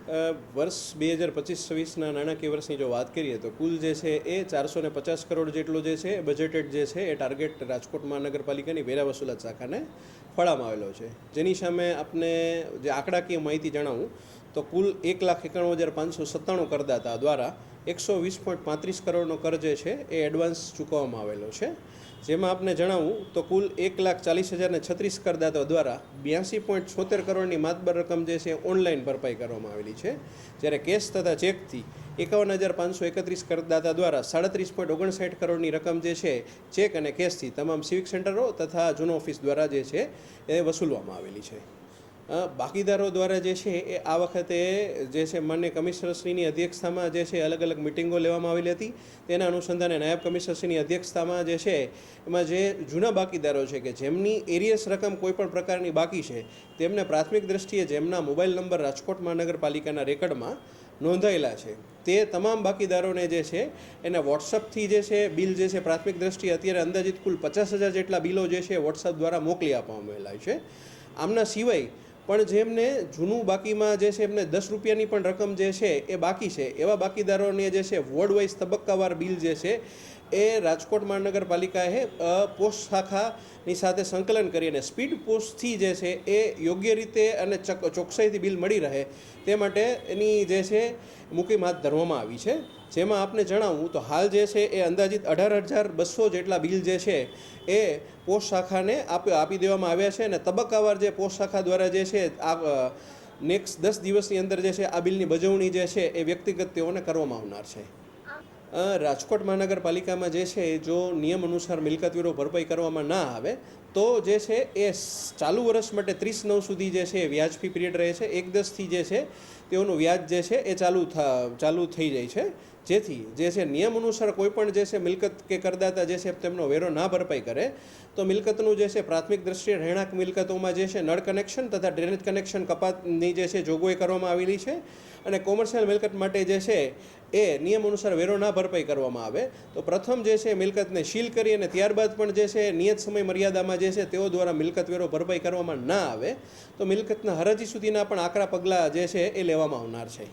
વર્ષ 2025-26ના નાણાકીય વર્ષની જો વાત કરીએ તો કુલ જે છે એ 450 કરોડ જેટલો જે છે બજેટેડ જે છે એ ટાર્ગેટ રાજકોટ મહાનગરપાલિકાની વેરા વસૂલાત શાખાને ફાળવવામાં આવેલો છે, જેની સામે આપને જે આંકડાકીય માહિતી જણાવું તો કુલ 1,91,597 કરદાતા દ્વારા 120.35 કરોડનો કર જે છે એ એડવાન્સ ચૂકવવામાં આવેલો છે, જેમાં આપને જણાવું તો કુલ 1,40,036 કરદાતાઓ દ્વારા 82.76 કરોડની માતબર રકમ જે છે ઓનલાઈન ભરપાઈ કરવામાં આવેલી છે, જ્યારે કેશ તથા ચેકથી 51,531 કરદાતા દ્વારા 37.59 કરોડની રકમ જે છે ચેક અને કેશથી તમામ સિવિક સેન્ટરો તથા ઝોન ઓફિસ દ્વારા જે છે એ વસૂલવામાં આવેલી છે. બાકીદારો દ્વારા જે છે એ આ વખતે જે છે માન્ય કમિશનરશ્રીની અધ્યક્ષતામાં જે છે અલગ અલગ મિટિંગો લેવામાં આવેલી હતી. તેના અનુસંધાને નાયબ કમિશનરશ્રીની અધ્યક્ષતામાં જે છે એમાં જે જૂના બાકીદારો છે કે જેમની એરિયસ રકમ કોઈપણ પ્રકારની બાકી છે તેમને પ્રાથમિક દ્રષ્ટિએ જેમના મોબાઈલ નંબર રાજકોટ મહાનગરપાલિકાના રેકર્ડમાં નોંધાયેલા છે તે તમામ બાકીદારોને જે છે એને વોટ્સઅપથી જે છે બિલ જે છે પ્રાથમિક દ્રષ્ટિએ અત્યારે અંદાજિત કુલ 50,000 જેટલા બિલો જે છે વોટ્સઅપ દ્વારા મોકલી આપવામાં આવેલા છે. આમના સિવાય પણ જેમને જૂનું બાકીમાં જે છે એમને 10 રૂપિયાની પણ રકમ જે છે એ બાકી છે એવા બાકીદારોને જે છે વોર્ડ વાઇઝ તબક્કાવાર બિલ જે છે એ રાજકોટ મહાનગરપાલિકાએ પોસ્ટ શાખાની સાથે સંકલન કરીને સ્પીડ પોસ્ટથી જે છે એ યોગ્ય રીતે અને ચોકસાઈથી બિલ મળી રહે તે માટે એની જે છે મુહિમ હાથ ધરવામાં આવી છે, જેમાં આપને જણાવું તો હાલ જે છે એ અંદાજિત 18,200 જેટલા બિલ જે છે એ પોસ્ટ શાખાને આપી દેવામાં આવ્યા છે અને તબક્કાવાર જે પોસ્ટ શાખા દ્વારા જે છે આ નેક્સ્ટ 10 દિવસની અંદર જે છે આ બિલની બજવણી જે છે એ વ્યક્તિગત તેઓને કરવામાં આવનાર છે. રાજકોટ મહાનગરપાલિકામાં જે છે જો નિયમ અનુસાર મિલકત વેરો ભરપાઈ કરવામાં ના આવે તો જે છે એ ચાલુ વર્ષ માટે 30/9 સુધી જે છે વ્યાજફી પીરિયડ રહે છે. 1/10થી જે છે તેઓનું વ્યાજ જે છે એ ચાલુ થઈ જાય છે, જેથી જે છે નિયમ અનુસાર કોઈપણ જે છે મિલકત કે કરદાતા જે છે તેમનો વેરો ના ભરપાઈ કરે તો મિલકતનું જે છે પ્રાથમિક દ્રષ્ટિએ રહેણાંક મિલકતોમાં જે છે નળ કનેક્શન તથા ડ્રેનેજ કનેક્શન કપાતની જે છે જોગવાઈ કરવામાં આવેલી છે અને કોમર્શિયલ મિલકત માટે જે છે એ નિયમ અનુસાર વેરો ના ભરપાઈ કરવામાં આવે તો પ્રથમ જે છે મિલકતને સીલ કરી અને ત્યારબાદ પણ જે છે નિયત સમય મર્યાદામાં જે છે તેઓ દ્વારા મિલકત વેરો ભરપાઈ કરવામાં ના આવે તો મિલકતના હરાજી સુધીના પણ આકરા પગલાં જે છે એ લેવામાં આવનાર છે.